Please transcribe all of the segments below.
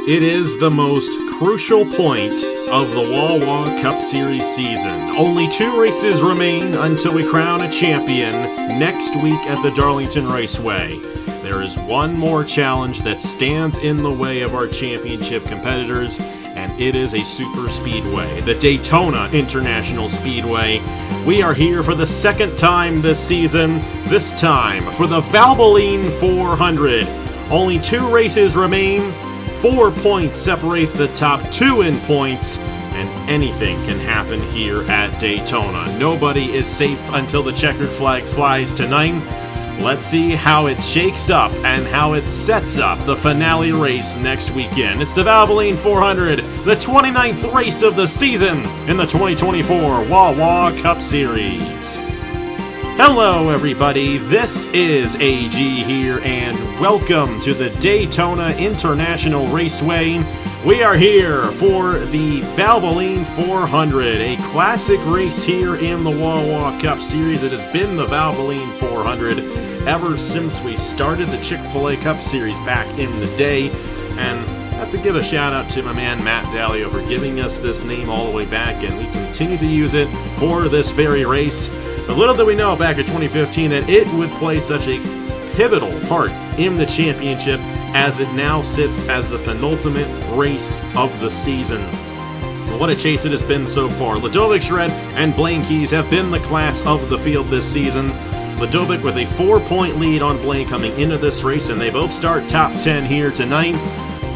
It is the most crucial point of the Wawa Cup Series season. Only 2 races remain until we crown a champion next week at the Darlington Raceway. There is one more challenge that stands in the way of our championship competitors, and it is a super speedway, the Daytona International Speedway. We are here for the second time this season, this time for the Valvoline 400. Only 2 races remain. 4 points separate the top 2 in points, and anything can happen here at Daytona. Nobody is safe until the checkered flag flies tonight. Let's see how it shakes up and how it sets up the finale race next weekend. It's the Valvoline 400, the 29th race of the season in the 2024 Wawa Cup Series. Hello everybody, this is AG here, and welcome to the Daytona International Raceway. We are here for the Valvoline 400, a classic race here in the Wawa Cup Series. It has been the Valvoline 400 ever since we started the Chick-fil-A Cup Series back in the day, and I have to give a shout out to my man Matt Dallio for giving us this name all the way back, and we continue to use it for this very race. But little did we know back in 2015 that it would play such a pivotal part in the championship, as it now sits as the penultimate race of the season. What a chase it has been so far. Ludovic Shred and Blaine Keys have been the class of the field this season. Ludovic with a 4-point lead on Blaine coming into this race, and they both start top 10 here tonight.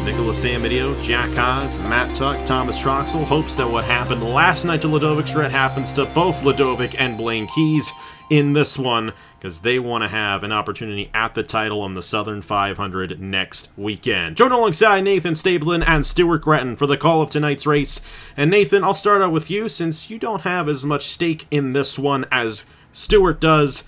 Nicholas Samedeo, Jack Haas, Matt Tuck, Thomas Troxel hopes that what happened last night to Ludovic Shred happens to both Ludovic and Blaine Keys in this one, because they want to have an opportunity at the title on the Southern 500 next weekend. Joined alongside Nathan Stablin and Stuart Gretton for the call of tonight's race. And Nathan, I'll start out with you, since you don't have as much stake in this one as Stuart does.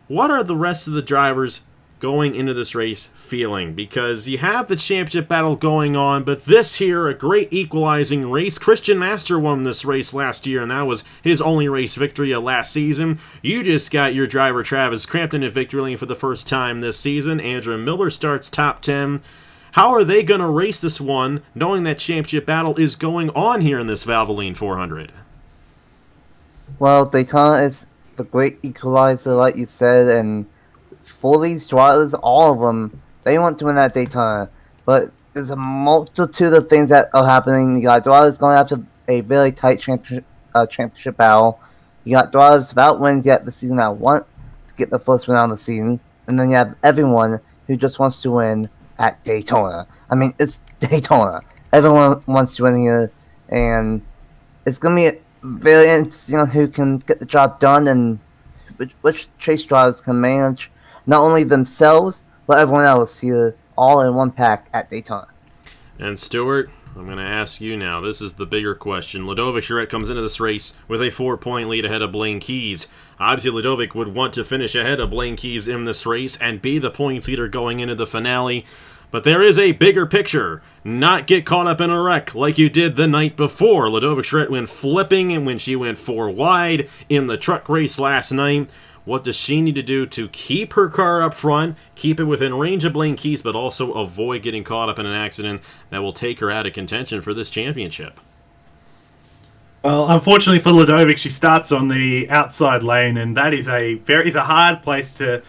What are the rest of the drivers going into this race feeling? Because you have the championship battle going on, but this here, a great equalizing race. Christian Master won this race last year, and that was his only race victory of last season. You just got your driver Travis Crampton at victory lane for the first time this season. Andrew Miller starts top 10. How are they going to race this one, knowing that championship battle is going on here in this Valvoline 400? Well, Daytona is the great equalizer, like you said, and for these drivers, all of them, they want to win that Daytona. But there's a multitude of things that are happening. You got drivers going after a very tight championship battle. You got drivers without wins yet this season that want to get the first win on the season. And then you have everyone who just wants to win at Daytona. I mean, it's Daytona. Everyone wants to win here. And it's going to be very interesting on who can get the job done and which chase drivers can manage not only themselves, but everyone else here, all in one pack at Daytona. And Stuart, I'm going to ask you now. This is the bigger question. Ludovic Charette comes into this race with a 4-point lead ahead of Blaine Keys. Obviously, Ludovic would want to finish ahead of Blaine Keys in this race and be the points leader going into the finale. But there is a bigger picture. Not get caught up in a wreck like you did the night before. Ludovic Charette went flipping, and when she went 4 wide in the truck race last night. What does she need to do to keep her car up front, keep it within range of Blaine Keys, but also avoid getting caught up in an accident that will take her out of contention for this championship? Well, unfortunately for Ludovic, she starts on the outside lane, and that is a hard place to,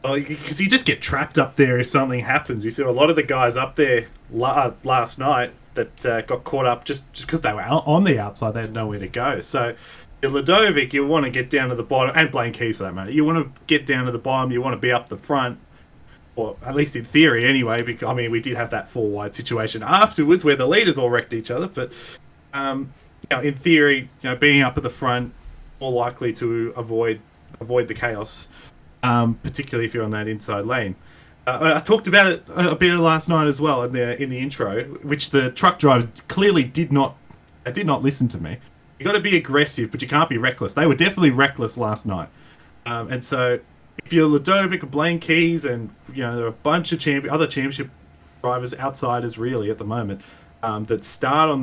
because you just get trapped up there if something happens. We saw a lot of the guys up there last night that got caught up just because they were on the outside. They had nowhere to go. So Ludovic, you want to get down to the bottom, and Blaine Keys for that matter. You want to get down to the bottom, you want to be up the front, or at least in theory anyway, because, I mean, we did have that 4-wide situation afterwards where the leaders all wrecked each other, but in theory, being up at the front, more likely to avoid the chaos, particularly if you're on that inside lane. I talked about it a bit last night as well in the intro, which the truck drivers clearly did not listen to me. You got to be aggressive, but you can't be reckless. They were definitely reckless last night, and so if you're Ludovic, Blaine Keys, and there are a bunch of other championship drivers, outsiders really at the moment, that start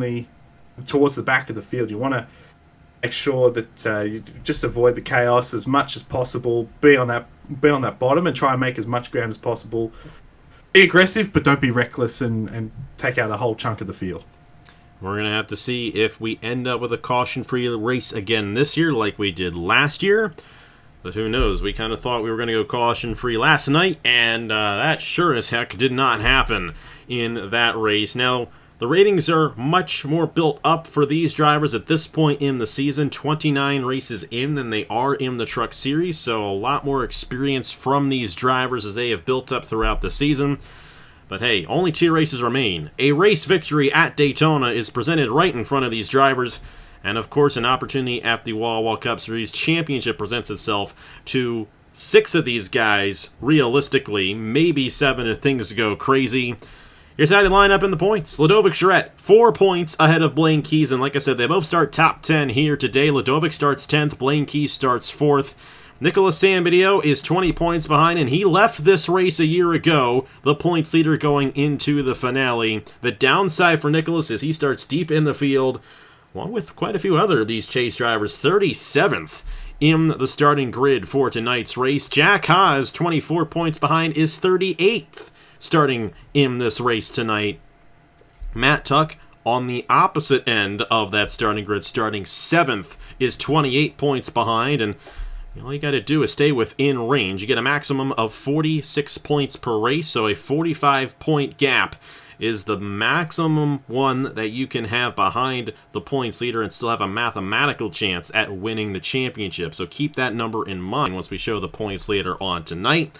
towards the back of the field. You want to make sure that you just avoid the chaos as much as possible. Be on that bottom and try and make as much ground as possible Be aggressive, but don't be reckless and take out a whole chunk of the field. We're going to have to see if we end up with a caution-free race again this year like we did last year. But who knows? We kind of thought we were going to go caution-free last night, and that sure as heck did not happen in that race. Now, the ratings are much more built up for these drivers at this point in the season, 29 races in than they are in the Truck Series, so a lot more experience from these drivers as they have built up throughout the season. But hey, only 2 races remain. A race victory at Daytona is presented right in front of these drivers. And of course, an opportunity at the Wawa Cup Series Championship presents itself to 6 of these guys, realistically. Maybe 7 if things go crazy. Here's how they line up in the points. Ludovic Charette, 4 points ahead of Blaine Keys. And like I said, they both start top 10 here today. Ludovic starts 10th, Blaine Keys starts 4th. Nicholas Sambidio is 20 points behind, and he left this race a year ago, the points leader going into the finale. The downside for Nicholas is he starts deep in the field, along with quite a few other of these chase drivers, 37th in the starting grid for tonight's race. Jack Haas, 24 points behind, is 38th starting in this race tonight. Matt Tuck, on the opposite end of that starting grid, starting 7th, is 28 points behind, and all you got to do is stay within range. You get a maximum of 46 points per race, so a 45-point gap is the maximum one that you can have behind the points leader and still have a mathematical chance at winning the championship. So keep that number in mind once we show the points leader on tonight.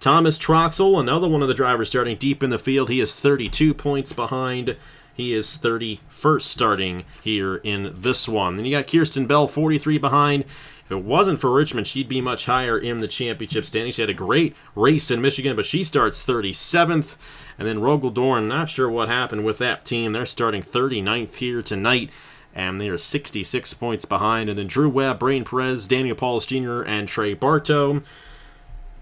Thomas Troxel, another one of the drivers starting deep in the field. He is 32 points behind. He is 31st starting here in this one. Then you got Kirsten Bell, 43 behind. If it wasn't for Richmond, she'd be much higher in the championship standings. She had a great race in Michigan, but she starts 37th. And then Rogel Dorn, not sure what happened with that team. They're starting 39th here tonight, and they are 66 points behind. And then Drew Webb, Brain Perez, Daniel Paulus Jr., and Trey Bartow.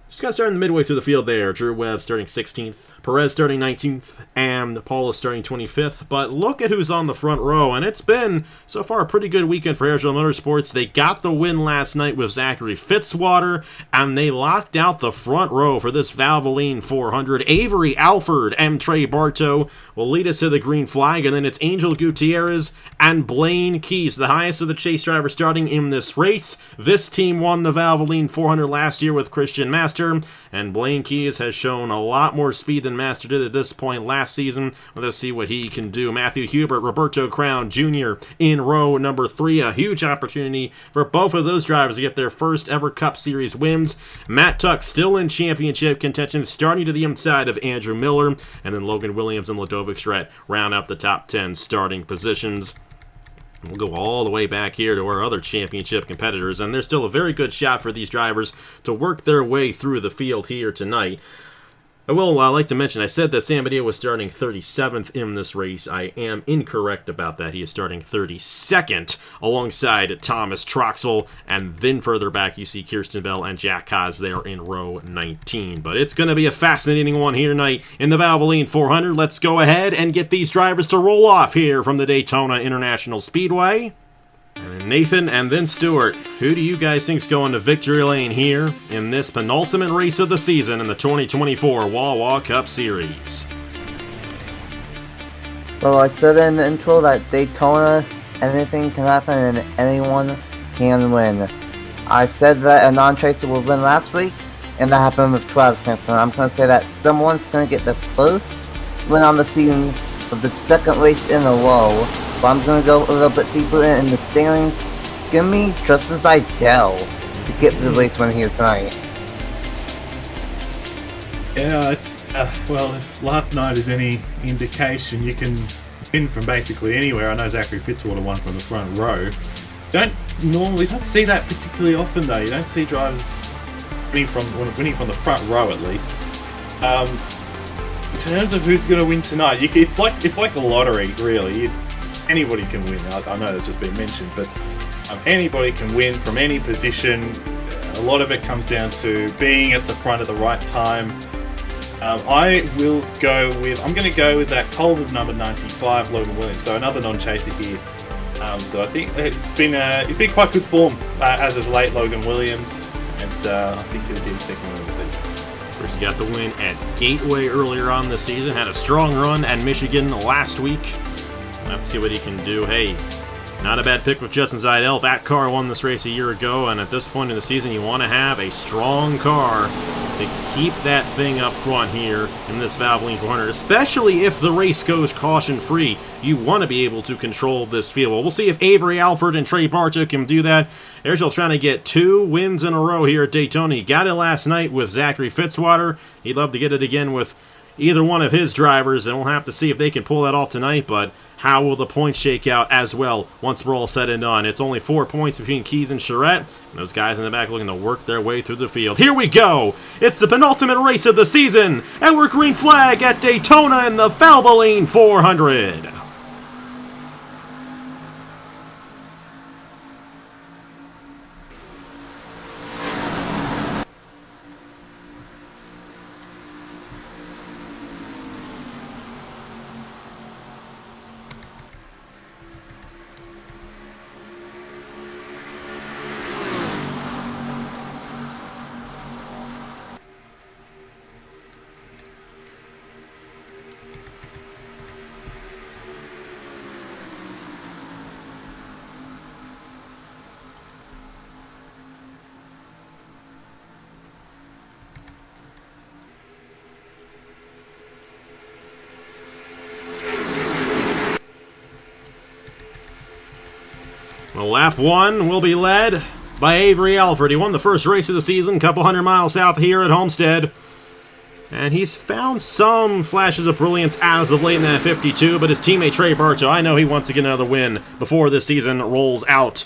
Just got started in the midway through the field there. Drew Webb starting 16th, Perez starting 19th, and Paulus starting 25th. But look at who's on the front row, and it's been, so far, a pretty good weekend for Arizona Motorsports. They got the win last night with Zachary Fitzwater, and they locked out the front row for this Valvoline 400. Avery Alford and Trey Bartow will lead us to the green flag, and then it's Angel Gutierrez and Blaine Keys, the highest of the chase drivers starting in this race. This team won the Valvoline 400 last year with Christian Master, and Blaine Keys has shown a lot more speed than Master did at this point last season. Let's see what he can do. Matthew Hubert, Roberto Crown Jr. in row number 3. A huge opportunity for both of those drivers to get their first ever Cup Series wins. Matt Tuck still in championship contention, starting to the inside of Andrew Miller, and then Logan Williams and Ludovic Charette round out the top 10 starting positions. We'll go all the way back here to our other championship competitors, and there's still a very good shot for these drivers to work their way through the field here tonight. I will like to mention, I said that Sambidio was starting 37th in this race. I am incorrect about that. He is starting 32nd alongside Thomas Troxel, and then further back you see Kirsten Bell and Jack Haas there in row 19. But it's going to be a fascinating one here tonight in the Valvoline 400. Let's go ahead and get these drivers to roll off here from the Daytona International Speedway. And Nathan and then Stuart, who do you guys think's going to victory lane here in this penultimate race of the season in the 2024 Wawa Cup Series? Well, I said in the intro that Daytona, anything can happen and anyone can win. I said that a non-chaser will win last week, and that happened with Travis Pimpton. I'm going to say that someone's going to get the first win on the season for the second race in a row. But I'm going to go a little bit deeper in the standings. Give me Justice Idell to get the race win here tonight. Yeah, it's well, if last night is any indication, you can win from basically anywhere. I know Zachary Fitzwater won from the front row. Don't see that particularly often though. You don't see drivers winning from the front row at least. In terms of who's going to win tonight, it's like a lottery really. Anybody can win. I know that's just been mentioned, but anybody can win from any position. A lot of it comes down to being at the front at the right time. I'm going to go with that Culver's number 95, Logan Williams. So another non-chaser here. So I think it's been quite good form as of late, Logan Williams, and I think he'll be the second win of the season. First, he got the win at Gateway earlier on this season. Had a strong run at Michigan last week. We'll have to see what he can do. Hey, not a bad pick with Justin Zeidel. That car won this race a year ago, and at this point in the season, you want to have a strong car to keep that thing up front here in this Valvoline 400, especially if the race goes caution-free. You want to be able to control this field. Well, we'll see if Avery Alford and Trey Bartow can do that. Airshill trying to get 2 wins in a row here at Daytona. He got it last night with Zachary Fitzwater. He'd love to get it again with either one of his drivers, and we'll have to see if they can pull that off tonight, but how will the points shake out as well once we're all said and done? It's only 4 points between Keys and Charette, and those guys in the back looking to work their way through the field. Here we go! It's the penultimate race of the season, and we're green flag at Daytona in the Valvoline 400. Well, lap 1 will be led by Avery Alford. He won the first race of the season, a couple hundred miles south here at Homestead. And he's found some flashes of brilliance as of late in that 52, but his teammate Trey Bartow, I know he wants to get another win before this season rolls out.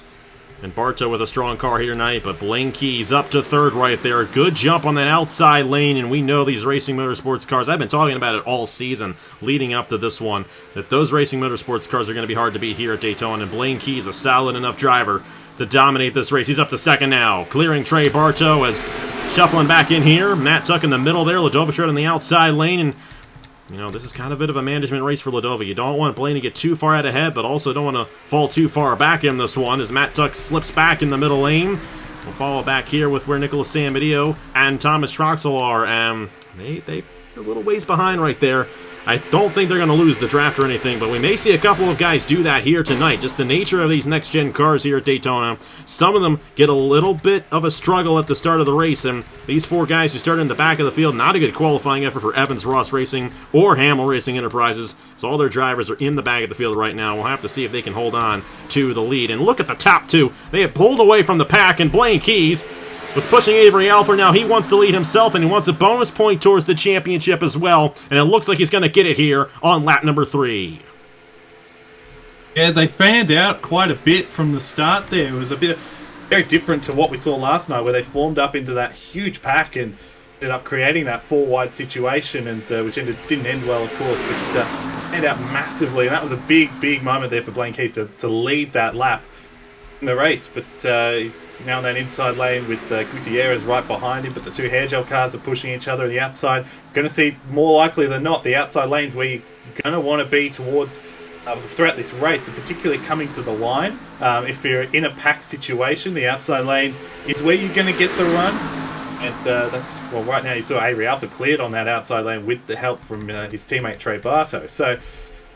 And Bartow with a strong car here tonight, but Blaine Keys up to third right there. Good jump on that outside lane, and we know these Racing Motorsports cars, I've been talking about it all season leading up to this one, that those Racing Motorsports cars are going to be hard to beat here at Daytona, and Blaine Keys, a solid enough driver to dominate this race. He's up to second now, clearing Trey Bartow as shuffling back in here. Matt Tuck in the middle there, Ladovic right on the outside lane, and you know, this is kind of a bit of a management race for Ladovic. You don't want Blaine to get too far out ahead, but also don't want to fall too far back in this one as Matt Tuck slips back in the middle lane. We'll follow back here with where Nicholas Samedeo and Thomas Troxel are. They're a little ways behind right there. I don't think they're going to lose the draft or anything, but we may see a couple of guys do that here tonight. Just the nature of these next-gen cars here at Daytona. Some of them get a little bit of a struggle at the start of the race, and these 4 guys who started in the back of the field, not a good qualifying effort for Evans Ross Racing or Hamill Racing Enterprises, so all their drivers are in the back of the field right now. We'll have to see if they can hold on to the lead. And look at the top 2. They have pulled away from the pack, and Blaine Keys was pushing Avery Alford. Now he wants to lead himself, and he wants a bonus point towards the championship as well, and it looks like he's going to get it here on lap number 3. Yeah, they fanned out quite a bit from the start there. It was a bit very different to what we saw last night, where they formed up into that huge pack and ended up creating that 4-wide situation, and which didn't end well, of course, but fanned out massively, and that was a big moment there for Blaine Keys to lead that lap in the race. But he's now in that inside lane with Gutierrez right behind him, but the 2 hair gel cars are pushing each other on the outside. Going to see, more likely than not, the outside lanes where you're going to want to be towards throughout this race, and particularly coming to the line. If you're in a pack situation, the outside lane is where you're going to get the run. And that's, well, right now you saw Avery Alford cleared on that outside lane with the help from his teammate Trey Bartow. So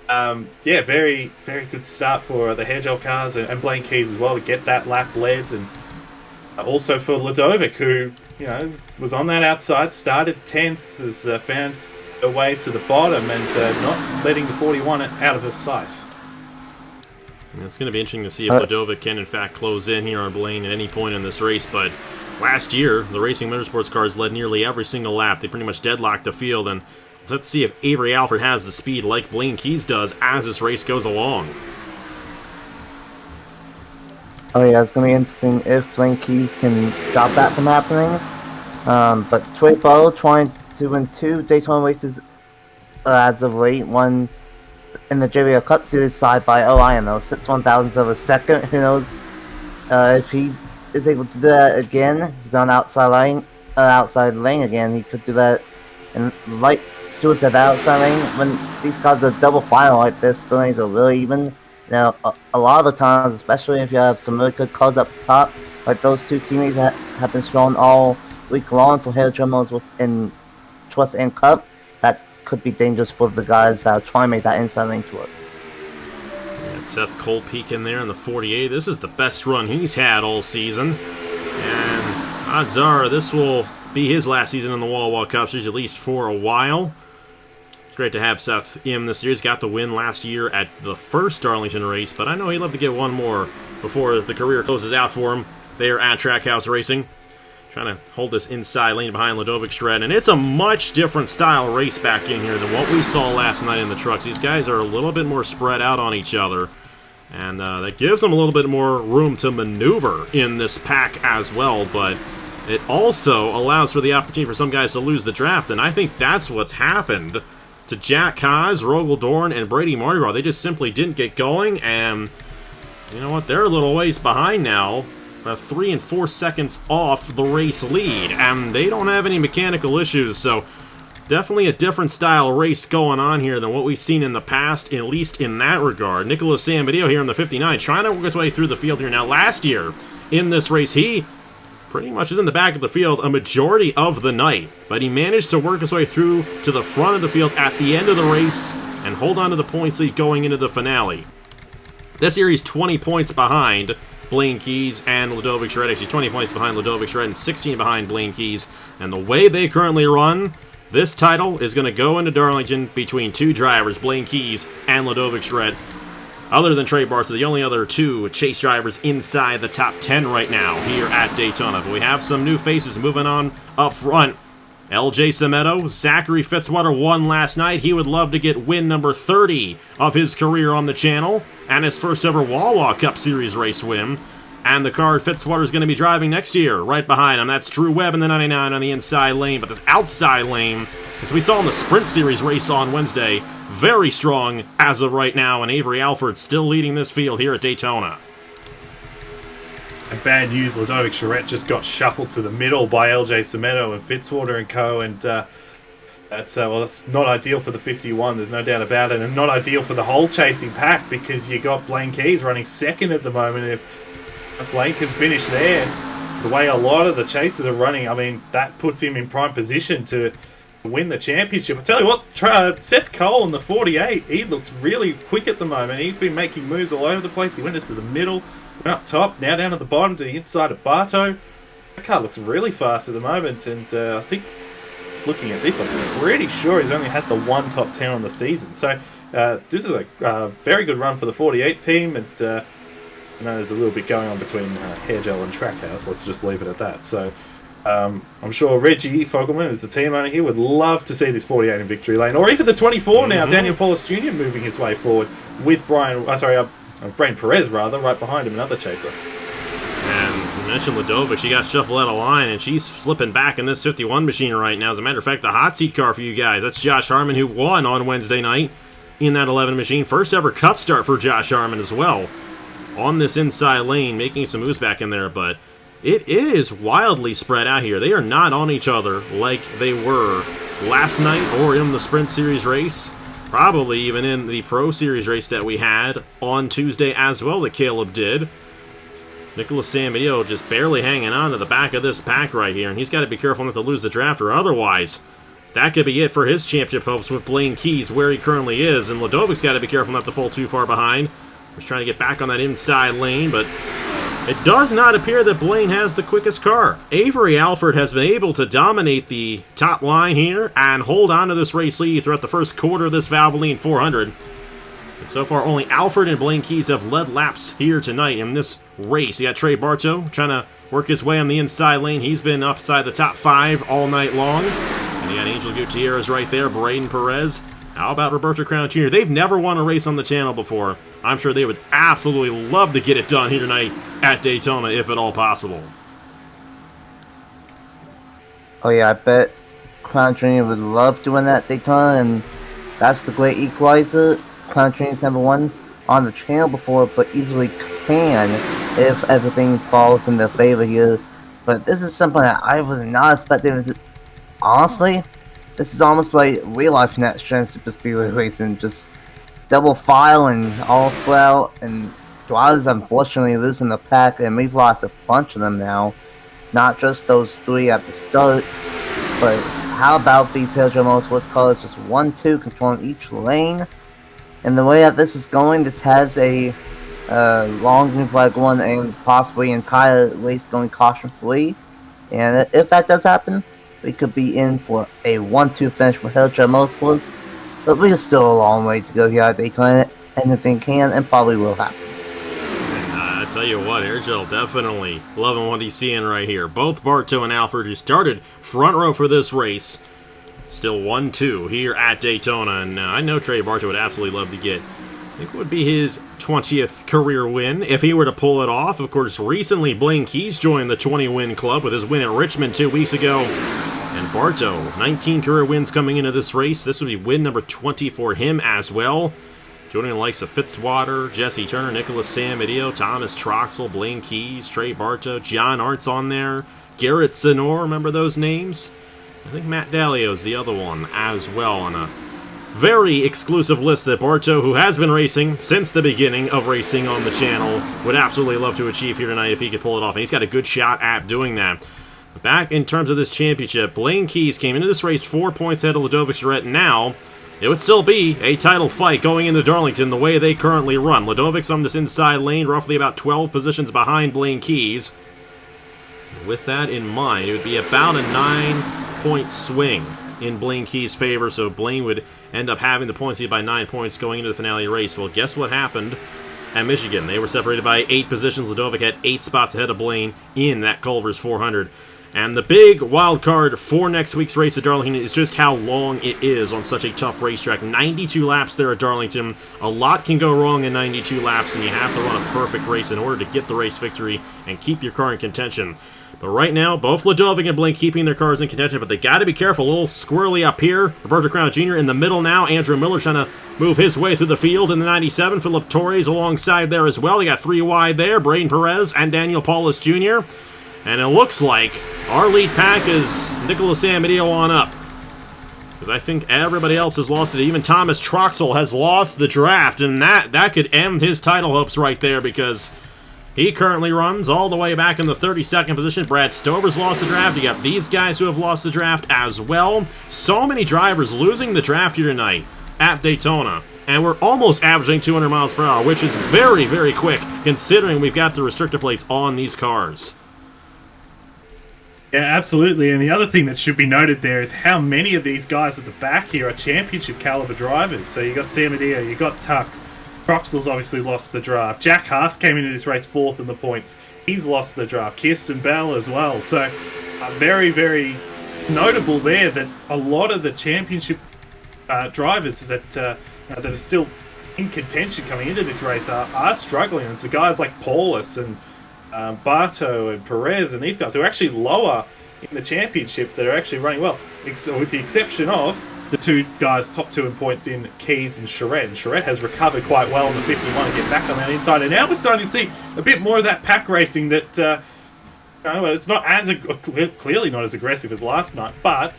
yeah, very good start for the hair gel cars and Blaine Keys as well to get that lap led, and also for Ladovic, who, you know, was on that outside, started 10th, has found her way to the bottom and not letting the 41 out of her sight. It's going to be interesting to see if Ladovic can in fact close in here on Blaine at any point in this race, but last year the Racing Motorsports cars led nearly every single lap. They pretty much deadlocked the field, and let's see if Avery Alford has the speed like Blaine Keys does as this race goes along. Oh yeah, it's going to be interesting if Blaine Keys can stop that from happening. But Trey Bartow trying to win 2 Daytona races as of late. One in the JBL Cup Series side by, I don't know, 6/1000ths of a second. Who knows if he is able to do that again. He's on outside lane again. He could do that. And like Stuart said, that outside lane, when these cars are double file like this, the lanes are really even. Now, a lot of the times, especially if you have some really good cars up top, like those 2 teammates that have been strong all week long for hair drummers in to us in Cup, that could be dangerous for the guys that are trying to make that inside lane to it. And Seth Cole peeking there in the 48. This is the best run he's had all season. And odds are this will be his last season in the Wawa Cup Series, at least for a while. It's great to have Seth in the series. Got the win last year at the first Darlington race, but I know he'd love to get one more before the career closes out for him there at Trackhouse Racing. Trying to hold this inside lane behind Ludovic Shred, and it's a much different style race back in here than what we saw last night in the trucks. These guys are a little bit more spread out on each other, and that gives them a little bit more room to maneuver in this pack as well, but it also allows for the opportunity for some guys to lose the draft, and I think that's what's happened to Jack Haas, Rogel Dorn, and Brady Mardi Gras. They just simply didn't get going, and you know what? They're a little ways behind now. 3 and 4 seconds off the race lead, and they don't have any mechanical issues, so definitely a different style race going on here than what we've seen in the past, at least in that regard. Nicholas Sambadio here in the 59, trying to work his way through the field here. Now, last year in this race, he pretty much is in the back of the field a majority of the night, but he managed to work his way through to the front of the field at the end of the race and hold on to the points lead going into the finale. This year he's 20 points behind Blaine Keys and Ludovic Shred. Actually, 20 points behind Ludovic Shred and 16 behind Blaine Keys. And the way they currently run, this title is going to go into Darlington between two drivers, Blaine Keys and Ludovic Shred. Other than Trey Bartha, the only other two chase drivers inside the top 10 right now here at Daytona. But we have some new faces moving on up front. LJ Semedo, Zachary Fitzwater won last night. He would love to get win number 30 of his career on the channel and his first ever Wawa Cup Series race win. And the car Fitzwater is going to be driving next year right behind him. That's Drew Webb in the 99 on the inside lane. But this outside lane, as we saw in the Sprint Series race on Wednesday, very strong as of right now. And Avery Alford still leading this field here at Daytona. And bad news, Ludovic Charette just got shuffled to the middle by LJ Semedo and Fitzwater and co. And that's not ideal for the 51, there's no doubt about it. And not ideal for the whole chasing pack, because you got Blaine Keys running second at the moment. If Blaine can finish there, the way a lot of the chasers are running, I mean, that puts him in prime position to win the championship. I tell you what, Seth Cole in the 48, he looks really quick at the moment. He's been making moves all over the place. He went into the middle, went up top, now down at the bottom to the inside of Bartow. That car looks really fast at the moment, and I think just looking at this, I'm pretty sure he's only had the one top 10 on the season. So this is a very good run for the 48 team, and I know there's a little bit going on between Hair Gel and Trackhouse. Let's just leave it at that. So I'm sure Reggie Fogelman, who's the team owner here, would love to see this 48 in victory lane, or even the 24 now. Daniel Paulus Jr. moving his way forward with Brian Perez rather, right behind him, another chaser. And you mentioned Ludovic, she got shuffled out of line, and she's slipping back in this 51 machine right now. As a matter of fact, the hot seat car for you guys, that's Josh Harmon, who won on Wednesday night in that 11 machine. First ever Cup start for Josh Harmon as well on this inside lane, making some moves back in there, but it is wildly spread out here. They are not on each other like they were last night or in the Sprint Series race, probably even in the Pro Series race that we had on Tuesday as well that Caleb did. Nicholas Sambadio just barely hanging on to the back of this pack right here, and he's got to be careful not to lose the draft, or otherwise that could be it for his championship hopes with Blaine Keys where he currently is, and Ludovic's got to be careful not to fall too far behind. He's trying to get back on that inside lane, but it does not appear that Blaine has the quickest car. Avery Alford has been able to dominate the top line here and hold on to this race lead throughout the first quarter of this Valvoline 400. And so far, only Alford and Blaine Keys have led laps here tonight in this race. You got Trey Bartow trying to work his way on the inside lane. He's been upside the top 5 all night long. And you got Angel Gutierrez right there, Braden Perez. How about Roberto Crown Jr.? They've never won a race on the channel before. I'm sure they would absolutely love to get it done here tonight at Daytona, if at all possible. Oh yeah, I bet Crown Jr. would love doing that at Daytona, and that's the great equalizer. Crown Jr.'s never won on the channel before, but easily can if everything falls in their favor here. But this is something that I was not expecting. Honestly, this is almost like real life Next Gen Super Speedway Racing, just double file and all split out, and drivers unfortunately losing the pack, and we've lost a bunch of them now. Not just those 3 at the start, but how about these Hilger Motorsports cars just 1-2 controlling each lane? And the way that this is going, this has a long green flag 1 and possibly entire race going caution free. And if that does happen, we could be in for a 1-2 finish for Hilger Motorsports. But we're still a long way to go here at Daytona. Anything can and probably will happen. I tell you what, Airgel definitely loving what he's seeing right here. Both Bartow and Alfred, who started front row for this race, still 1-2 here at Daytona. And I know Trey Bartow would absolutely love to get, I think it would be his 20th career win if he were to pull it off. Of course, recently Blaine Keys joined the 20-win club with his win at Richmond 2 weeks ago. And Bartow, 19 career wins coming into this race. This would be win number 20 for him as well. Joining the likes of Fitzwater, Jesse Turner, Nicholas Samedeo, Thomas Troxel, Blaine Keys, Trey Bartow, John Art's on there, Garrett Senor, remember those names? I think Matt Dallio's the other one as well on a very exclusive list that Bartow, who has been racing since the beginning of racing on the channel, would absolutely love to achieve here tonight if he could pull it off. And he's got a good shot at doing that. Back in terms of this championship, Blaine Keys came into this race 4 points ahead of Ludovic Charette. Now, it would still be a title fight going into Darlington the way they currently run. Ludovic's on this inside lane, roughly about 12 positions behind Blaine Keys. With that in mind, it would be about a 9-point swing in Blaine Keys' favor, so Blaine would end up having the points lead by 9 points going into the finale race. Well, guess what happened at Michigan? They were separated by 8 positions. Ludovic had 8 spots ahead of Blaine in that Culver's 400. And the big wild card for next week's race at Darlington is just how long it is on such a tough racetrack. 92 laps there at Darlington. A lot can go wrong in 92 laps, and you have to run a perfect race in order to get the race victory and keep your car in contention. But right now, both Ludovic and Blaine keeping their cars in contention, but they got to be careful. A little squirrely up here. Roberto Crown Jr. in the middle now. Andrew Miller trying to move his way through the field in the 97. Philip Torres alongside there as well. He got 3 wide there. Braden Perez and Daniel Paulus Jr. And it looks like our lead pack is Nicholas Amedeo on up. Because I think everybody else has lost it. Even Thomas Troxel has lost the draft. And that could end his title hopes right there, because he currently runs all the way back in the 32nd position. Brad Stover's lost the draft. You got these guys who have lost the draft as well. So many drivers losing the draft here tonight at Daytona. And we're almost averaging 200 miles per hour, which is very, very quick, considering we've got the restrictor plates on these cars. Yeah, absolutely. And the other thing that should be noted there is how many of these guys at the back here are championship caliber drivers. So you got Samedeo, you got Tuck. Croxell's obviously lost the draft. Jack Haas came into this race 4th in the points. He's lost the draft. Kirsten Bell as well. So very, very notable there that a lot of the championship drivers that are still in contention coming into this race are struggling. It's the guys like Paulus and Bartow and Perez and these guys who are actually lower in the championship that are actually running well, with the exception of the 2 guys top 2 in points in Keys and Charette. And Charette has recovered quite well in the 51 and get back on that inside. And now we're starting to see a bit more of that pack racing that, it's not as clearly not as aggressive as last night, but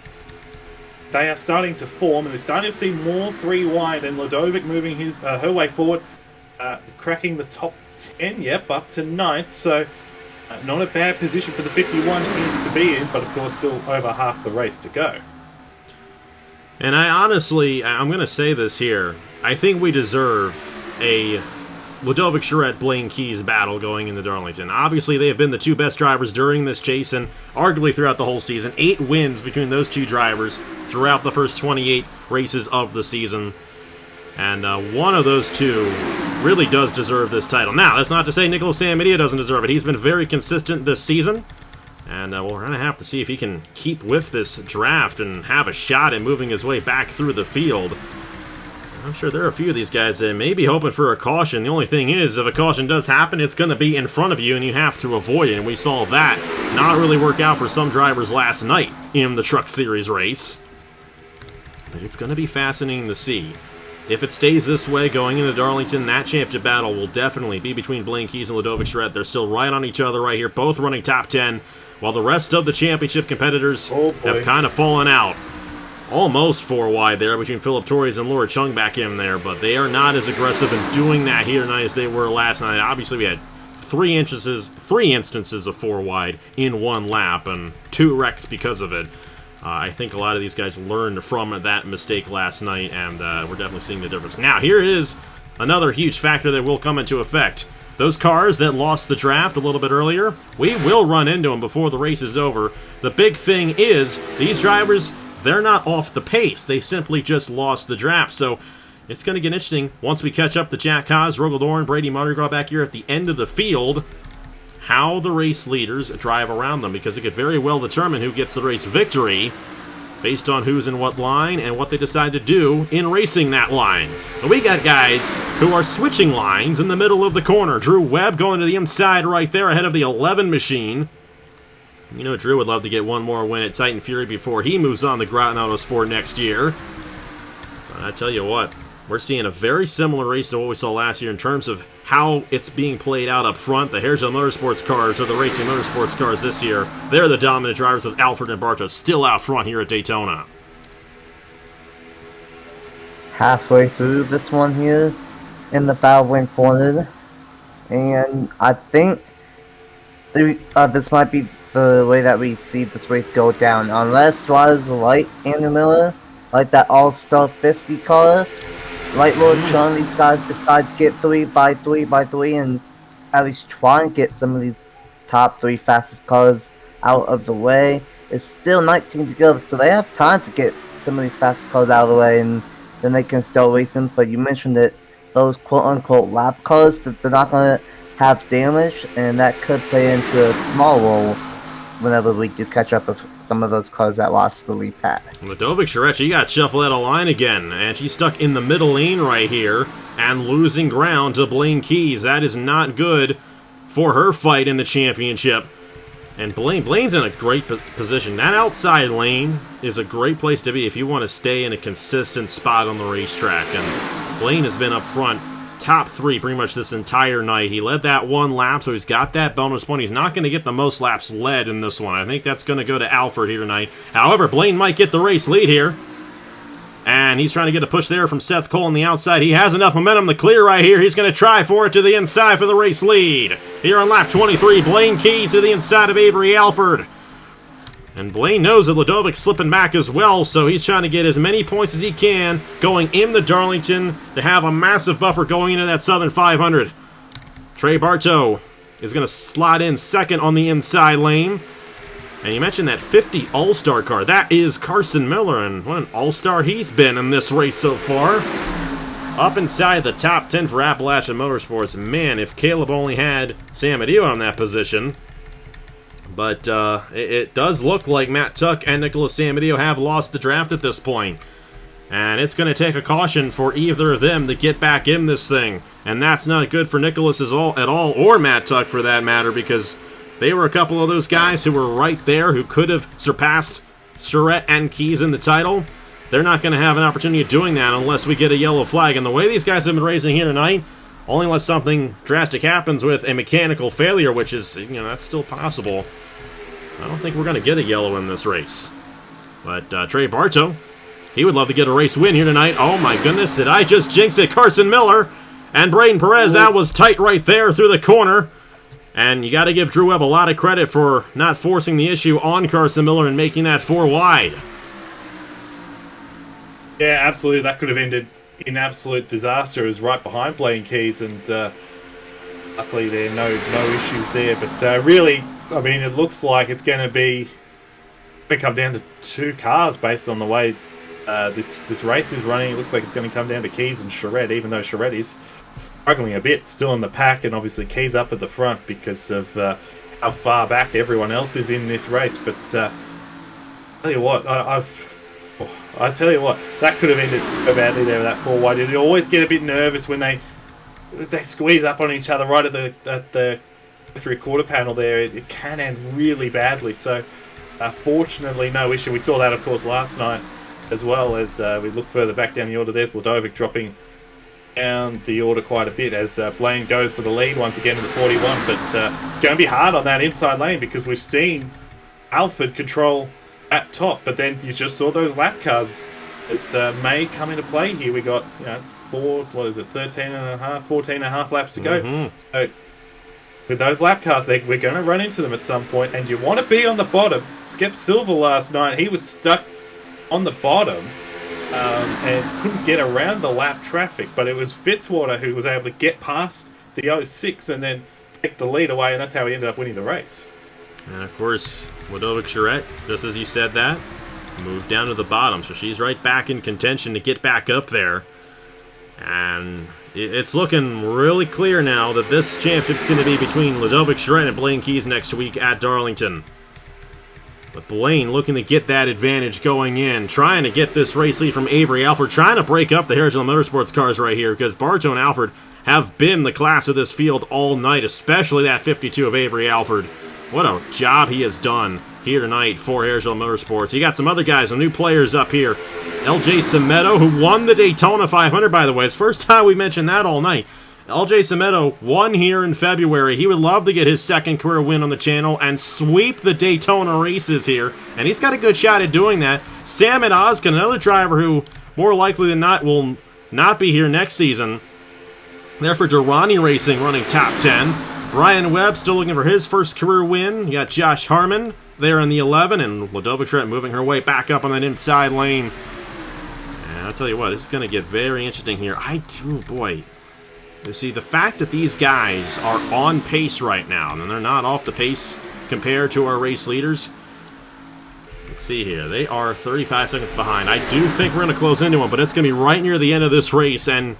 they are starting to form, and they're starting to see more 3 wide, and Ludovic moving her way forward, cracking the top 10, yep, up to 9th, so not a bad position for the 51 to be in, but of course still over half the race to go. And I'm going to say this here, I think we deserve a Ludovic Charette Blaine Keys battle going into Darlington. Obviously, they have been the 2 best drivers during this chase, and arguably throughout the whole season. 8 wins between those 2 drivers throughout the first 28 races of the season. And one of those 2 really does deserve this title. Now, that's not to say Nicholas Samedeo doesn't deserve it. He's been very consistent this season. And we're going to have to see if he can keep with this draft and have a shot at moving his way back through the field. I'm sure there are a few of these guys that may be hoping for a caution. The only thing is, if a caution does happen, it's going to be in front of you, and you have to avoid it. And we saw that not really work out for some drivers last night in the Truck Series race. But it's going to be fascinating to see. If it stays this way going into Darlington, that championship battle will definitely be between Blaine Keys and Ludovic Charette. They're still right on each other right here, both running top 10, while the rest of the championship competitors have kind of fallen out. Almost 4 wide there between Philip Torres and Laura Chung back in there, but they are not as aggressive in doing that here tonight as they were last night. Obviously, we had 3 instances of 4 wide in 1 lap, and 2 wrecks because of it. I think a lot of these guys learned from that mistake last night, and we're definitely seeing the difference. Now, here is another huge factor that will come into effect. Those cars that lost the draft a little bit earlier, we will run into them before the race is over. The big thing is, these drivers, they're not off the pace. They simply just lost the draft. So it's going to get interesting once we catch up to Jack Haas, Rogel Dorn, Brady Montergraw back here at the end of the field, how the race leaders drive around them, because it could very well determine who gets the race victory based on who's in what line and what they decide to do in racing that line. And we got guys who are switching lines in the middle of the corner. Drew Webb going to the inside right there ahead of the 11 machine. You know, Drew would love to get one more win at Titan Fury before he moves on to Groton Autosport next year. But I tell you what, we're seeing a very similar race to what we saw last year in terms of how it's being played out up front. The Hairgel Motorsports cars are the Racing Motorsports cars this year. They're the dominant drivers with Alfred and Bartos still out front here at Daytona. Halfway through this one here in the Valvoline 400, and I think this might be the way that we see this race go down, unless drivers like Andrew Miller, like that All-Star 50 car, like Lord Sean, these guys decide to get 3x3 and at least try and get some of these top 3 fastest cars out of the way. It's still 19 to go, so they have time to get some of these fastest cars out of the way, and then they can still race them. But you mentioned that those quote-unquote lap cars, that they're not going to have damage, and that could play into a small role whenever we do catch up with some of those cars that lost the lead pack. Ludovic Charette, she got shuffled out of line again, and she's stuck in the middle lane right here and losing ground to Blaine Keys. That is not good for her fight in the championship. And Blaine's in a great position. That outside lane is a great place to be if you want to stay in a consistent spot on the racetrack. And Blaine has been up front, top 3 pretty much this entire night. He led that one lap, so he's got that bonus point. He's not going to get the most laps led in this one. I think that's going to go to Alfred here tonight. However, Blaine might get the race lead here. And he's trying to get a push there from Seth Cole on the outside. He has enough momentum to clear right here. He's going to try for it to the inside for the race lead. Here on lap 23, Blaine Keys to the inside of Avery Alford. And Blaine knows that Ludovic's slipping back as well, so he's trying to get as many points as he can going into Darlington to have a massive buffer going into that Southern 500. Trey Bartow is going to slot in second on the inside lane. And you mentioned that 50 All-Star car. That is Carson Miller, and what an All-Star he's been in this race so far. Up inside the top 10 for Appalachian Motorsports. Man, if Caleb only had Sam Adio on that position. But it does look like Matt Tuck and Nicholas Samadio have lost the draft at this point. And it's going to take a caution for either of them to get back in this thing. And that's not good for Nicholas at all, or Matt Tuck for that matter, because they were a couple of those guys who were right there who could have surpassed Charette and Keys in the title. They're not going to have an opportunity of doing that unless we get a yellow flag. And the way these guys have been racing here tonight, only unless something drastic happens with a mechanical failure, which is, that's still possible, I don't think we're going to get a yellow in this race. But Trey Bartow, he would love to get a race win here tonight. Oh my goodness, did I just jinx it? Carson Miller and Braden Perez, that was tight right there through the corner. And you got to give Drew Webb a lot of credit for not forcing the issue on Carson Miller and making that 4 wide. Yeah, absolutely. That could have ended in absolute disaster. It was right behind Blaine Keys, and luckily there no issues there. But really, I mean, it looks like it's going to come down to 2 cars based on the way this race is running. It looks like it's going to come down to Keys and Charette, even though Charette is struggling a bit, still in the pack, and obviously Keys up at the front because of how far back everyone else is in this race. But tell you what, I tell you what, that could have ended so badly there with that 4 wide. You always get a bit nervous when they squeeze up on each other right at the 3/4 panel there. It can end really badly. So fortunately, no issue. We saw that, of course, last night as well. As we look further back down the order, there's Ludovic dropping down the order quite a bit as Blaine goes for the lead once again in the 41. But going to be hard on that inside lane because we've seen Alfred control at top, but then you just saw those lap cars that may come into play here. We got 13 and a half laps to go. So with those lap cars, we're going to run into them at some point, and you want to be on the bottom. Skip Silver last night, he was stuck on the bottom and couldn't get around the lap traffic, but it was Fitzwater who was able to get past the 06 and then take the lead away, and that's how he ended up winning the race. And of course, Ludovic Charette, just as you said that, moved down to the bottom, so she's right back in contention to get back up there. And it's looking really clear now that this championship's going to be between Ludovic Charette and Blaine Keys next week at Darlington. But Blaine looking to get that advantage going in, trying to get this race lead from Avery Alford, trying to break up the Harrisville Motorsports cars right here, because Bartow and Alford have been the class of this field all night, especially that 52 of Avery Alford. What a job he has done here tonight for Harrisville Motorsports. You got some other guys, some new players up here. LJ Semedo, who won the Daytona 500, by the way. It's the first time we mentioned that all night. LJ Semedo won here in February. He would love to get his second career win on the channel and sweep the Daytona races here. And he's got a good shot at doing that. Sam Oskin, another driver who more likely than not will not be here next season. There for Durrani Racing running top 10. Brian Webb still looking for his first career win. You got Josh Harmon there in the 11, and Ludovic Charette moving her way back up on that inside lane. And I'll tell you what, this is going to get very interesting here. Boy. You see, the fact that these guys are on pace right now, and they're not off the pace compared to our race leaders. Let's see here. They are 35 seconds behind. I do think we're going to close into them, but it's going to be right near the end of this race, and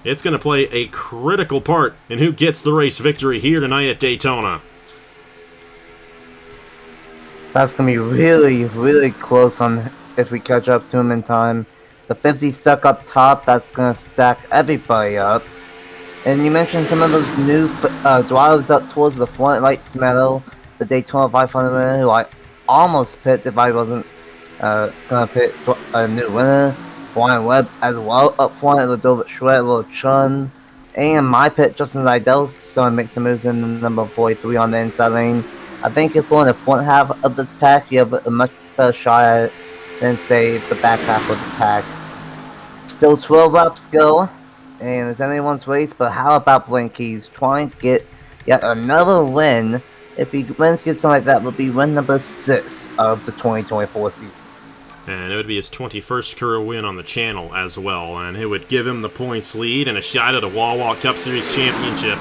it's going to play a critical part in who gets the race victory here tonight at Daytona. That's going to be really, really close on if we catch up to him in time. The 50 stuck up top, that's going to stack everybody up. And you mentioned some of those new drivers up towards the front, like Smello, the Daytona 500 winner, who I almost picked if I wasn't going to pick a new winner. Brian Webb as well up front, Ludovic Charette, Little Chun. And my pick, Justin Zidell's starting to make some moves in the number 43 on the inside lane. I think if we're in the front half of this pack, you have a much better shot at it than, say, the back half of the pack. Still 12 laps go, and it's anyone's race, but how about Blaine Keys trying to get yet another win? If he wins something like that, would be win number 6 of the 2024 season. And it would be his 21st career win on the channel as well, and it would give him the points lead and a shot at a Wawa Cup Series championship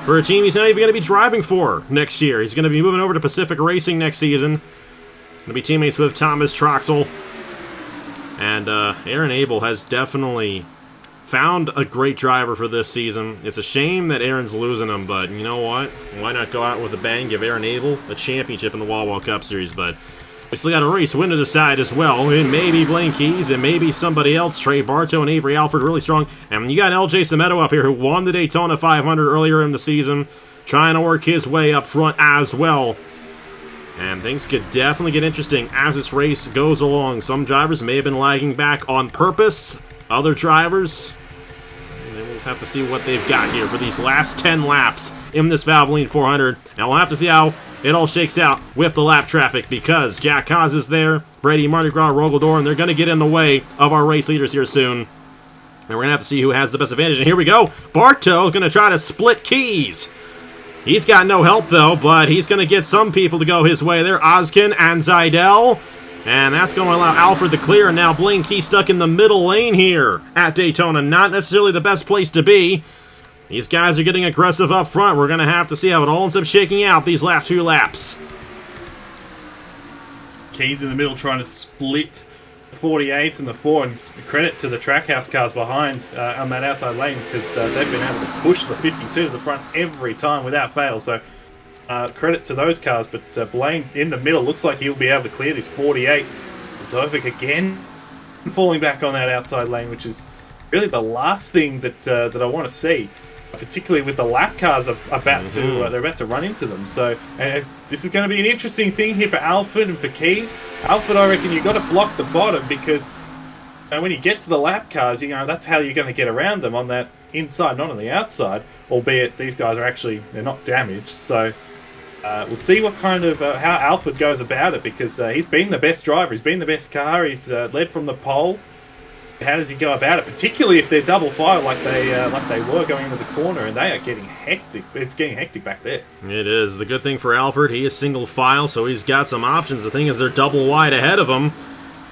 for a team he's not even going to be driving for next year. He's going to be moving over to Pacific Racing next season. Going to be teammates with Thomas Troxel. And Aaron Abel has definitely found a great driver for this season. It's a shame that Aaron's losing him, but you know what? Why not go out with a bang, give Aaron Abel a championship in the Wawa Cup Series? But we still got a race win to decide as well. It may be Blaine Keys, and maybe somebody else. Trey Bartow and Avery Alford really strong. And you got LJ Semedo up here who won the Daytona 500 earlier in the season, trying to work his way up front as well. And things could definitely get interesting as this race goes along. Some drivers may have been lagging back on purpose. Other drivers, we'll just have to see what they've got here for these last 10 laps in this Valvoline 400. Now we'll have to see how it all shakes out with the lap traffic, because Jack Haas is there, Brady Mardi Gras, Rogaldor, and they're going to get in the way of our race leaders here soon. And we're going to have to see who has the best advantage. And here we go. Bartow is going to try to split Keys. He's got no help, though, but he's going to get some people to go his way there. Oskin and Zidell. And that's going to allow Alfred the clear. And now Blaine Keys stuck in the middle lane here at Daytona. Not necessarily the best place to be. These guys are getting aggressive up front. We're going to have to see how it all ends up shaking out these last few laps. Keys in the middle trying to split 48 and the 4, and credit to the Trackhouse cars behind on that outside lane, because they've been able to push the 52 to the front every time without fail. So credit to those cars, but Blaine in the middle looks like he'll be able to clear this 48. Dovik again falling back on that outside lane, which is really the last thing that I want to see, particularly with the lap cars about to they're about to run into them. So this is going to be an interesting thing here for Alfred and for Keys. Alfred, I reckon you've got to block the bottom, because when you get to the lap cars, that's how you're going to get around them, on that inside, not on the outside. Albeit these guys are actually, they're not damaged. So we'll see what kind of how Alfred goes about it, because he's been the best driver, he's been the best car, he's led from the pole. how does he go about it? Particularly if they're double fire like they were going into the corner, and they are getting hectic. It's getting hectic back there. It is. The good thing for Alfred, he is single file, so he's got some options. The thing is, they're double wide ahead of him.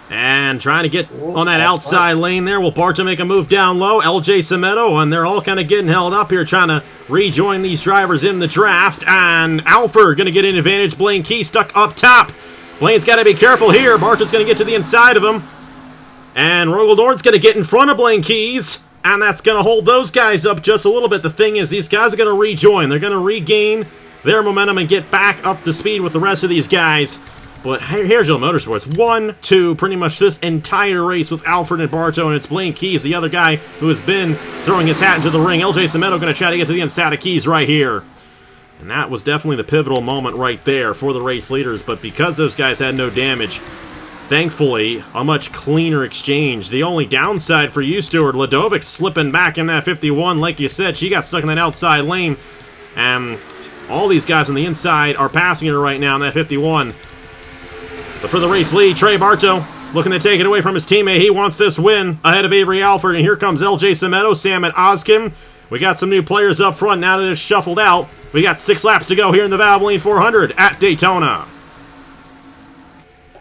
And trying to get on that outside lane there. Will Barta make a move down low? LJ Cemento, and they're all kind of getting held up here, trying to rejoin these drivers in the draft. And Alfred going to get an advantage. Blaine Key stuck up top. Blaine's got to be careful here. Barta's going to get to the inside of him. And Rogaldorn's going to get in front of Blaine Keys. And that's going to hold those guys up just a little bit. The thing is, these guys are going to rejoin. They're going to regain their momentum and get back up to speed with the rest of these guys. But here's your Motorsports. 1-2, pretty much this entire race with Alfred and Barto, and it's Blaine Keys, the other guy who has been throwing his hat into the ring. LJ Cemento going to try to get to the inside of Keys right here. And that was definitely the pivotal moment right there for the race leaders, but because those guys had no damage, thankfully, a much cleaner exchange. The only downside for you, Stuart, Ladovic slipping back in that 51. Like you said, she got stuck in that outside lane, and all these guys on the inside are passing her right now in that 51. But for the race lead, Trey Barto looking to take it away from his teammate. He wants this win ahead of Avery Alford. And here comes LJ Cemento, Sam at Oskin. We got some new players up front now that it's shuffled out. We got 6 laps to go here in the Valvoline 400 at Daytona.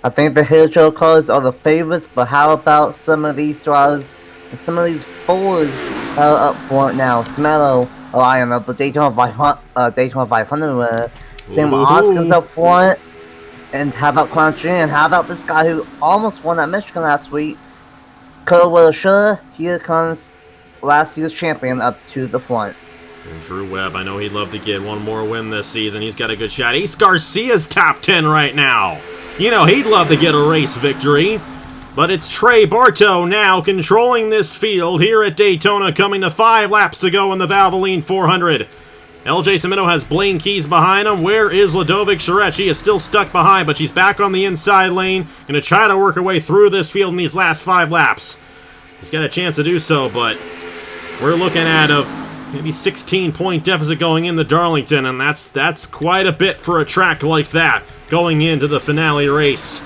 I think the Hydro cars are the favorites, but how about some of these drivers and some of these Fords that are up front now? Cemento, I don't know, the Daytona 500 winner. Sam Oskin's up front. And how about Country? And how about this guy who almost won at Michigan last week? Coulter Shoulda. Here comes last year's champion up to the front. And Drew Webb, I know he'd love to get one more win this season. He's got a good shot. Ace Garcia's top 10 right now. You know, he'd love to get a race victory. But it's Trey Barto now controlling this field here at Daytona, coming to 5 laps to go in the Valvoline 400. LJ Cemento has Blaine Keys behind him. Where is Ladovic Charette? She is still stuck behind, but she's back on the inside lane. Going to try to work her way through this field in these last 5 laps. She's got a chance to do so, but we're looking at a maybe 16-point deficit going into Darlington, and that's quite a bit for a track like that going into the finale race.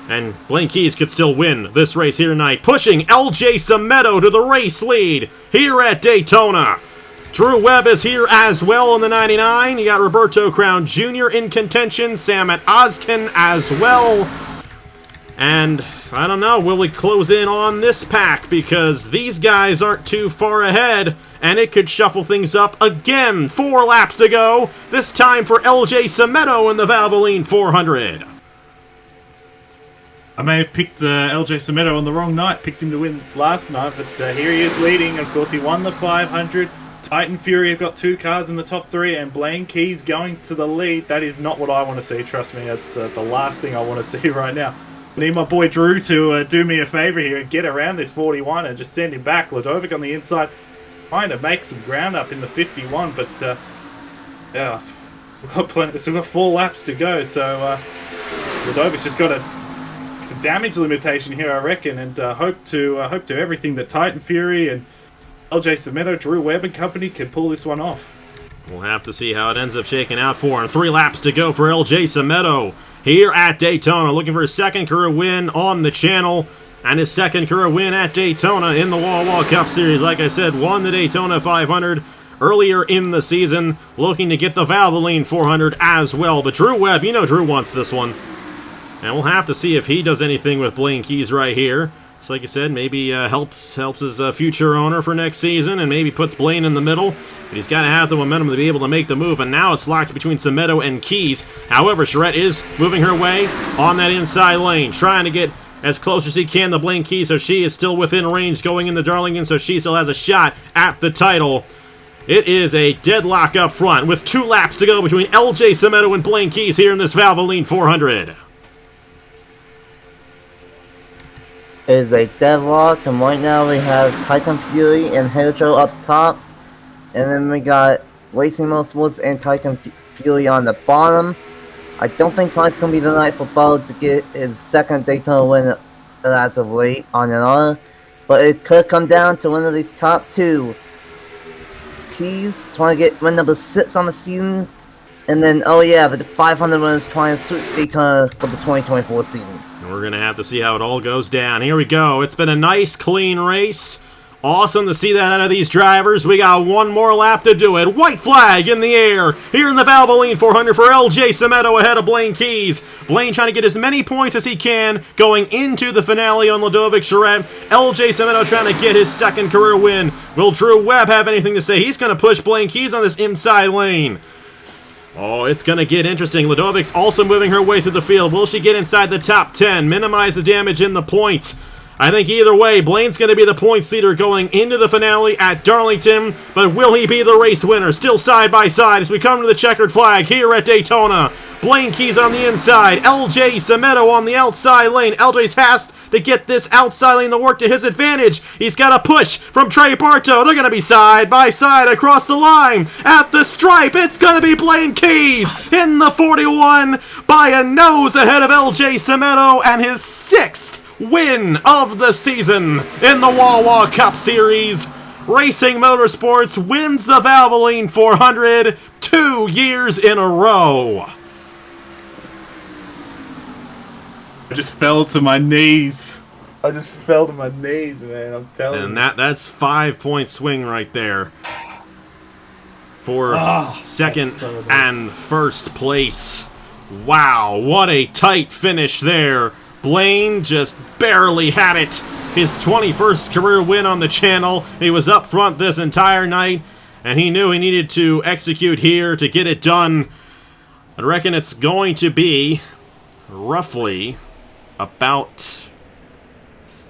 And Blaine Keys could still win this race here tonight, pushing LJ Cemento to the race lead here at Daytona. Drew Webb is here as well in the 99. You got Roberto Crown Jr. in contention. Sam at Oskin as well. And I don't know, will we close in on this pack? Because these guys aren't too far ahead. And it could shuffle things up again. 4 laps to go. This time for LJ Cemento in the Valvoline 400. I may have picked LJ Cemento on the wrong night. Picked him to win last night. But here he is leading. Of course, he won the 500. Titan Fury have got 2 cars in the top 3, and Blaine Keys going to the lead. That is not what I want to see, trust me. That's the last thing I want to see right now. I need my boy Drew to do me a favour here and get around this 41 and just send him back. Ladovic on the inside, trying to make some ground up in the 51, but yeah, we've got 4 laps to go, so Ladovic's just got it's a damage limitation here, I reckon, and hope to everything that Titan Fury and LJ Cemento, Drew Webb and company can pull this one off. We'll have to see how it ends up shaking out for him. 3 laps to go for LJ Cemento here at Daytona, looking for his 2nd career win on the channel and his 2nd career win at Daytona in the Wawa Cup Series. Like I said, won the Daytona 500 earlier in the season, looking to get the Valvoline 400 as well. But Drew Webb, you know Drew wants this one. And we'll have to see if he does anything with Blaine Keys right here. So like I said, maybe helps his future owner for next season and maybe puts Blaine in the middle. But he's got to have the momentum to be able to make the move, and now it's locked between Cemento and Keys. However, Charette is moving her way on that inside lane, trying to get as close as she can to Blaine Keys, so she is still within range going into Darlington, so she still has a shot at the title. It is a deadlock up front with 2 laps to go between LJ Cemento and Blaine Keys here in this Valvoline 400. Is a deadlock, and right now we have Titan Fury and Hydro up top, and then we got Racing Motorsports and Titan Fury on the bottom. I don't think tonight's gonna be the night for Bo to get his 2nd Daytona win as of late on another, but it could come down to one of these top 2. Keys trying to get win number 6 on the season And then, oh yeah, but the 500 runners trying to sweep Daytona for the 2024 season. We're going to have to see how it all goes down. Here we go. It's been a nice, clean race. Awesome to see that out of these drivers. We got one more lap to do it. White flag in the air here in the Valvoline 400 for LJ Semedo ahead of Blaine Keys. Blaine trying to get as many points as he can going into the finale on Ludovic Charette. LJ Semedo trying to get his second career win. Will Drew Webb have anything to say? He's going to push Blaine Keys on this inside lane. Oh, it's going to get interesting. Ludovic's also moving her way through the field. Will she get inside the top 10? Minimize the damage in the points. I think either way, Blaine's going to be the points leader going into the finale at Darlington, but will he be the race winner? Still side by side as we come to the checkered flag here at Daytona. Blaine Keys on the inside, LJ Semedo on the outside lane. LJ's has to get this outside lane to work to his advantage. He's got a push from Trey Bartow. They're going to be side by side across the line. At the stripe, it's going to be Blaine Keys in the 41 by a nose ahead of LJ Semedo and his 6th win of the season in the Wawa Cup Series. Racing Motorsports wins the Valvoline 400 2 years in a row. I just fell to my knees. Man. I'm telling you. And that's 5-point swing right there for second and first place. Wow, what a tight finish there. Blaine just barely had it. His 21st career win on the channel. He was up front this entire night, and he knew he needed to execute here to get it done. I reckon it's going to be roughly about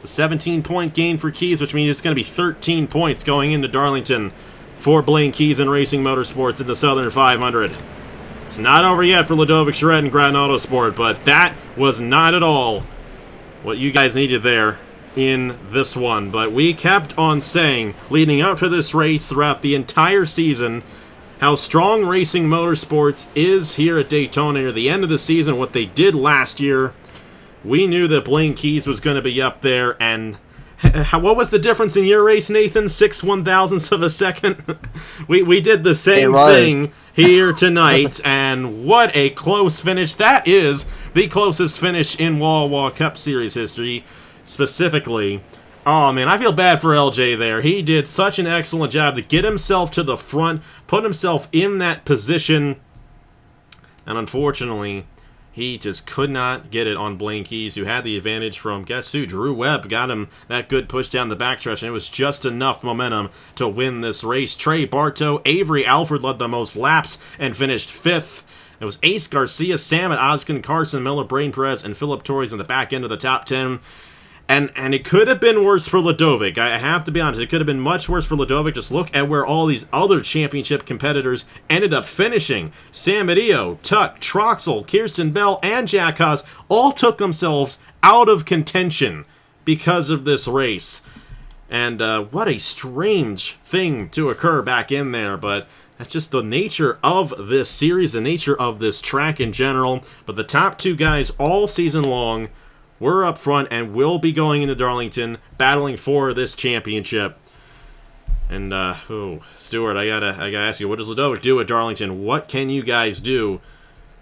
a 17-point gain for Keys, which means it's going to be 13 points going into Darlington for Blaine Keys and Racing Motorsports in the Southern 500. It's not over yet for Ludovic Charette and Groton Autosport, but that was not at all what you guys needed there in this one. But we kept on saying, leading up to this race throughout the entire season, how strong Racing Motorsports is here at Daytona near the end of the season, what they did last year. We knew that Blaine Keys was going to be up there, and what was the difference in your race, Nathan? 6 1,000ths of a second? we did the same thing here tonight, and what a close finish. That is the closest finish in Wawa Cup Series history, specifically. Oh, man, I feel bad for LJ there. He did such an excellent job to get himself to the front, put himself in that position, and unfortunately, he just could not get it on Blaine Keys, who had the advantage from, guess who? Drew Webb got him that good push down the backstretch, and it was just enough momentum to win this race. Trey Bartow, Avery Alford led the most laps and finished 5th. It was Ace Garcia, Sam at Oskin, Carson Miller, Brain Perez, and Philip Torres in the back end of the top 10. And it could have been worse for Ludovic. I have to be honest. It could have been much worse for Ludovic. Just look at where all these other championship competitors ended up finishing. Sam Medillo, Tuck, Troxel, Kirsten Bell, and Jack Haas all took themselves out of contention because of this race. And what a strange thing to occur back in there. But that's just the nature of this series, the nature of this track in general. But the top 2 guys all season long we're up front and will be going into Darlington, battling for this championship. And, Stuart, I gotta ask you, what does Ludovic do at Darlington? What can you guys do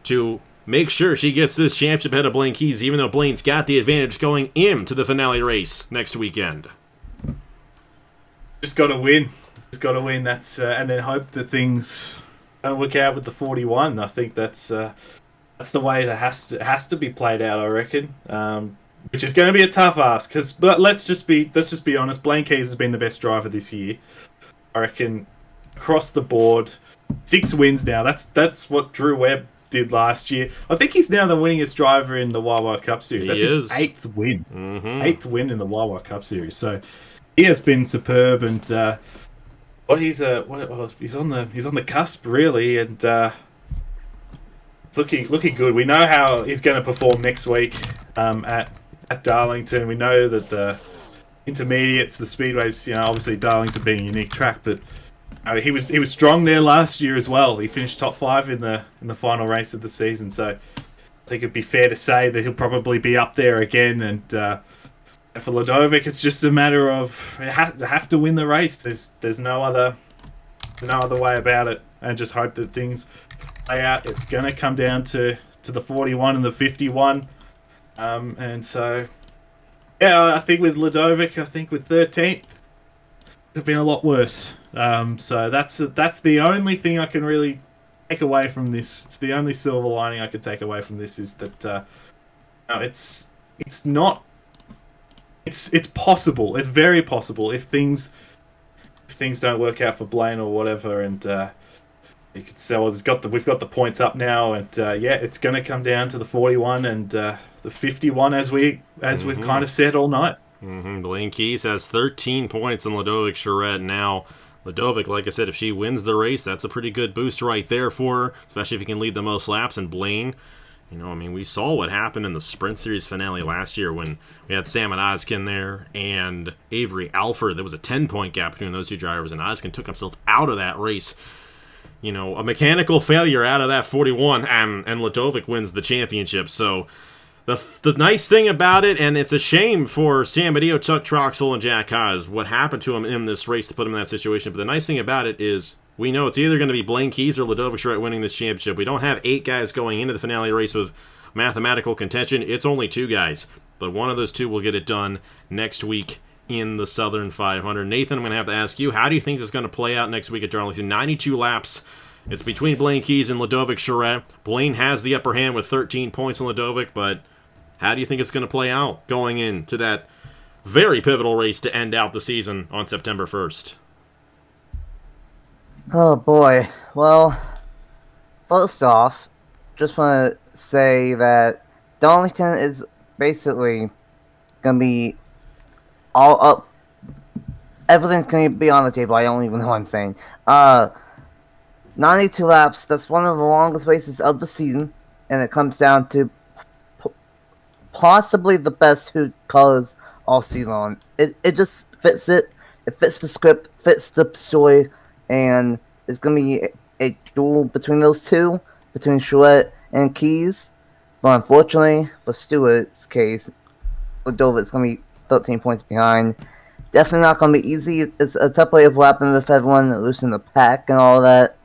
to make sure she gets this championship ahead of Blaine Keys, even though Blaine's got the advantage going into the finale race next weekend? Just gotta win. That's and then hope that things don't work out with the 41. I think that's the way that has to be played out, I reckon. Which is going to be a tough ask, but let's just be honest. Blaine Keys has been the best driver this year, I reckon, across the board. 6 wins now. That's what Drew Webb did last year. I think he's now the winningest driver in the Wawa Cup Series. That's his 8th win. Mm-hmm. 8th win in the Wawa Cup Series. So he has been superb, and he's on the cusp really, and. Looking good. We know how he's going to perform next week at Darlington. We know that the intermediates, the speedways, obviously Darlington being a unique track, but he was strong there last year as well. He finished top 5 in the final race of the season, so I think it'd be fair to say that he'll probably be up there again. And for Ludovic, it's just a matter of have to win the race. There's no other way about it, and just hope that things play out. It's going to come down to the 41 and the 51. And so, yeah, I think with Ludovic, I think with 13th, it'd have been a lot worse. So that's the only thing I can really take away from this. It's the only silver lining I could take away from this is that it's possible. It's very possible if things don't work out for Blaine or whatever, and you could say, well, we've got the points up now, and it's going to come down to the 41 and the 51 as we've kind of said all night. Blaine Keys has 13 points on Ludovic Charette now. Ludovic, like I said, if she wins the race, that's a pretty good boost right there for her, especially if he can lead the most laps. And Blaine, we saw what happened in the Sprint Series finale last year when we had Sam and Oskin there and Avery Alford. There was a 10-point gap between those two drivers, and Oskin took himself out of that race. A mechanical failure out of that 41, and Ludovic wins the championship. So the nice thing about it, and it's a shame for Sam Badillo, Chuck Troxel, and Jack Haas, what happened to him in this race to put him in that situation. But the nice thing about it is we know it's either going to be Blaine Keys or Ludovic Charette winning this championship. We don't have 8 guys going into the finale race with mathematical contention. It's only 2 guys. But one of those 2 will get it done next week in the Southern 500. Nathan, I'm going to have to ask you, how do you think this is going to play out next week at Darlington? 92 laps. It's between Blaine Keys and Ludovic Charette. Blaine has the upper hand with 13 points on Ludovic, but how do you think it's going to play out going into that very pivotal race to end out the season on September 1st? Oh boy. Well, first off, just want to say that Darlington is basically going to be all up. Everything's going to be on the table. I don't even know what I'm saying. 92 laps. That's one of the longest races of the season, and it comes down to possibly the best hoot colors all season long. It just fits it. It fits the script, fits the story, and it's going to be a duel between those 2, between Charette and Keys. But unfortunately, for Stewart's case, Ludovic's going to be 13 points behind. Definitely not going to be easy. It's a tough way of lapping with everyone, losing the pack and all that.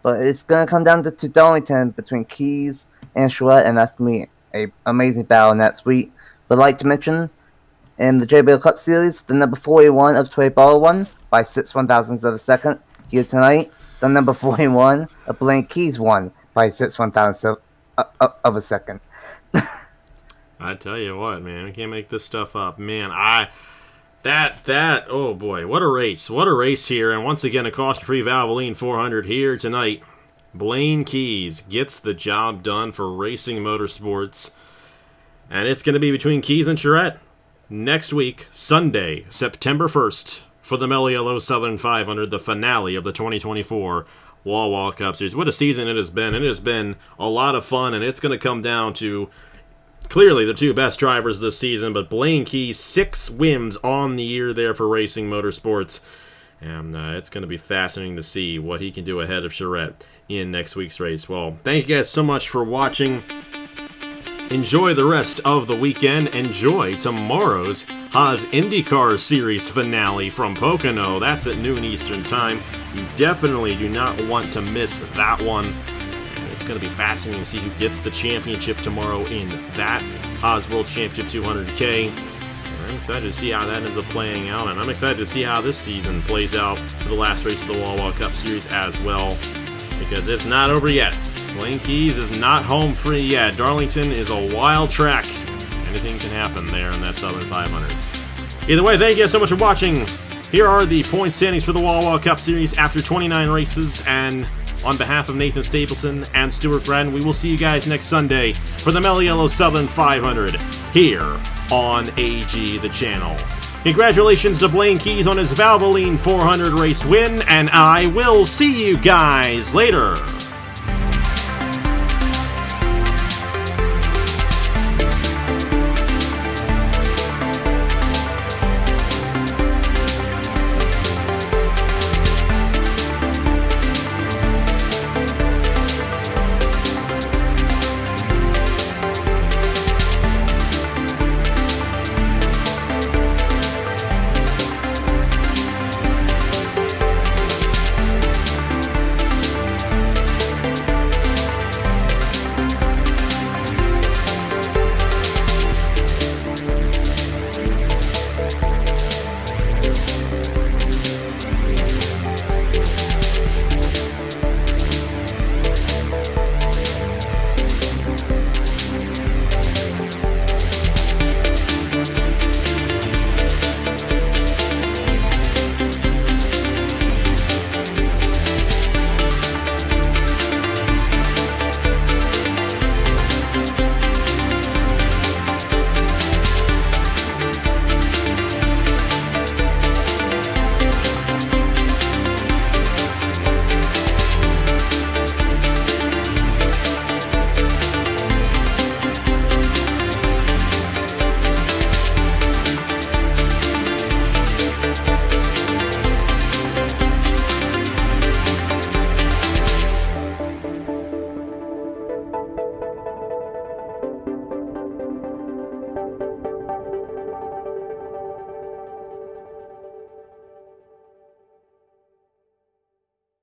But it's going to come down to Darlington between Keys and Charette, and that's going to be an amazing battle next week. But I'd like to mention, in the JBL Cup Series, the number 41 of Trey Bauer won by 6/1000ths of a second. Here tonight, the number 41 of Blaine Keys won by 6/1000ths of a second. I tell you what, man, I can't make this stuff up. Man, oh boy, what a race. What a race here. And once again, a cost-free Valvoline 400 here tonight. Blaine Keys gets the job done for Racing Motorsports. And it's going to be between Keys and Charette next week, Sunday, September 1st, for the Mello Southern 500, the finale of the 2024 Wawa Cup Series. What a season it has been. It has been a lot of fun, and it's going to come down to clearly the 2 best drivers this season, but Blaine Keys, 6 wins on the year there for Racing Motorsports. And it's going to be fascinating to see what he can do ahead of Charette in next week's race. Well, thank you guys so much for watching. Enjoy the rest of the weekend. Enjoy tomorrow's Haas IndyCar Series finale from Pocono. That's at noon Eastern Time. You definitely do not want to miss that one. And it's going to be fascinating to see who gets the championship tomorrow in that Haas World Championship 200K. I'm excited to see how that ends up playing out, and I'm excited to see how this season plays out for the last race of the Wawa Cup Series as well, because it's not over yet. Blaine Keys is not home free yet. Darlington is a wild track. Anything can happen there in that Southern 500. Either way, thank you guys so much for watching. Here are the point standings for the Wawa Cup Series after 29 races, and on behalf of Nathan Stapleton and Stuart Bratton, we will see you guys next Sunday for the Mello Southern 500 here on AG the channel. Congratulations to Blaine Keys on his Valvoline 400 race win, and I will see you guys later.